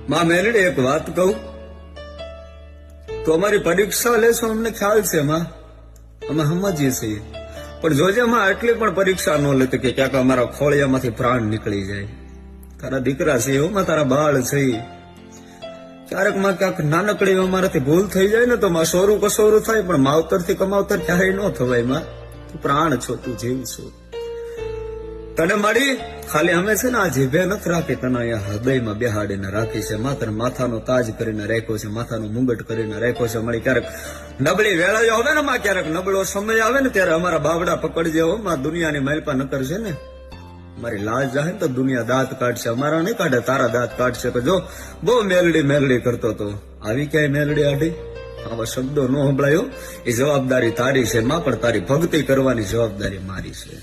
માં મેલડી એક વાત કહું તો અમારી પરીક્ષા લેશો અમને ખ્યાલ છે માં, અમે સમજીએ છીએ, પણ જોજે માં આટલી પણ પરીક્ષા ન લેતી કે ક્યાંક અમારા ખોળિયામાંથી પ્રાણ નીકળી જાય. તારા દીકરા છે એમાં, તારા બાળ છે, ક્યારેક માં ક્યાંક નાનકડી અમારાથી ભૂલ થઈ જાય ને તો માં સોરું કસોરું થાય, પણ માવતર થી કમાવતર ક્યારેય ન થવાય. માં તું પ્રાણ છો, તું જીવ છો. તને મારી ખાલી અમે છે ને આ જીભે નથી રાખી, તને અહીંયા હૃદયમાં બેહાડીને રાખી છે. માત્ર માથાનો તાજ કરીને રાખ્યો છે, માથાનો મુંગટ કરીને રાખ્યો છે. મળી ક્યારેક નબળી વેળાઓ આવે ને માં, ક્યારેક નબળો સમય આવે ને ત્યારે અમારા બાવડા પકડજે હો માં. દુનિયાની માલપા ન કરશે ને, મારી લાજ જાહે તો દુનિયા દાંત કાઢશે, અમારા નહીં કાઢે, તારા દાંત કાઢશે. કે જો બહુ મેલડી મેલડી કરતો તો આવી ક્યાંય મેલડી આઢી, આવા શબ્દો ન સંભળાયો. એ જવાબદારી તારી છે માં, પણ તારી ભક્તિ કરવાની જવાબદારી મારી છે.